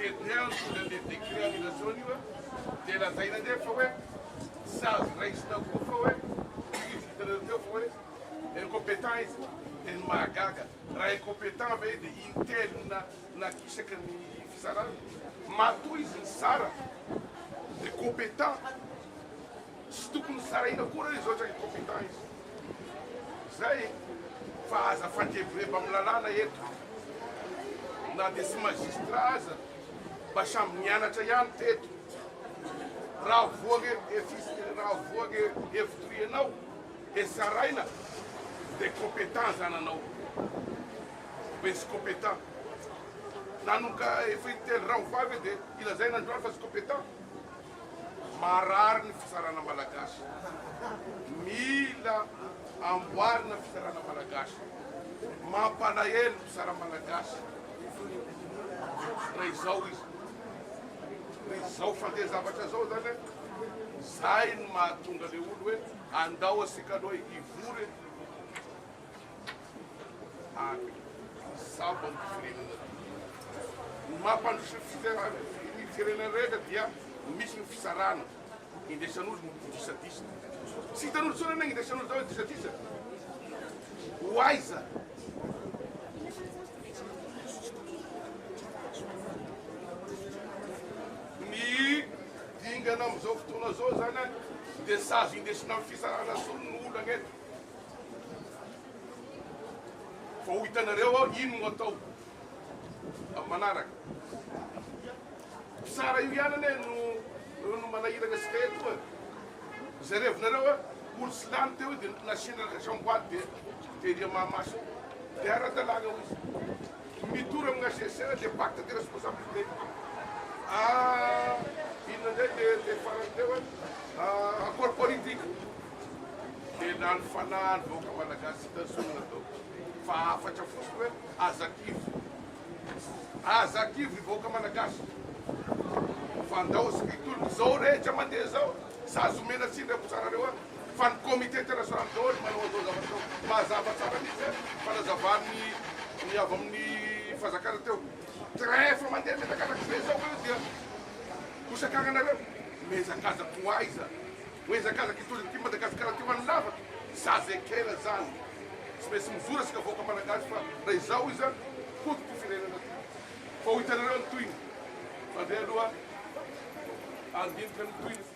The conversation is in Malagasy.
tetinay le décréalisation io dia lazaina ndeha fa hoe sazy raisina koa fa hoe itanareo teo fa hoe incompétent izy dia mahagaga raha incompétent ve dia intelo na kisaky ny fisarana matoa izy ny sara dia compétent sy tokony saraina koa raha izy ohatra incompétent izy zay fa aza fandrevureba amin'ny lalàna eto na dia sy magistrat aza mba samby mianatra ihany teto raha voagy hevitorianao saraina dia compétent zananao be sy compétent nanoka efa itelo rano vavy dia ilazaina androany fa sy compétent marary ny fisarana malagasy mila amboarina fisarana malagasy mampalahelo fisara malagasy raha izao izy raha izao fandeha zavatra zao zany zay ny mahatonga le olo hoe andao asika aloha ivory zabo ny firenena ny mampandroso ny firenena rehetra dia misy ny fisarana indesan'olo disadisa sy hitan'olo tsona ena indesan'olo zao disadisa hoaiza ny dingana am'izao fotoana zao zany dia sazo indesina amin'ny fisarana sony ny olo agneto fa ho hitanareo ao ino no atao amin'ny manaraka sara io ihany ane no manahiraka sika eto e zarevinareo hoe olo sy lany teo dia nasiana chamboady dia ria mahamaso dia ara-dalàna ho izy mitora amina GCR dia pacte de responsabilité inona ndray dia farany teo hoe accord politique dia na ny fanahy ny vahoaka malagasy tazonina tao fa afatra fosiny hoe azakivo ny vahoaka malagasy fandao sikitolo zao rehetra mandeha zao sazomena tsindra kotsarareo fa ny comité international daholo manao atao zavatao mazava tsara misy fanazavany ny avy amin'ny fazakana teo train fa mandeha metakanaky be zao io dia hosakagnanareo mezakazako hoaiza hoezakazaky itoliny ty madagasikara teo any lavaka zazekela zany tsy maintsy mizora sika vahoaka malagasy fa raha izao izy zany fotoky firenena ty fa ho hitanareo ny toiny fa ndeha aloha andiniky ny toiny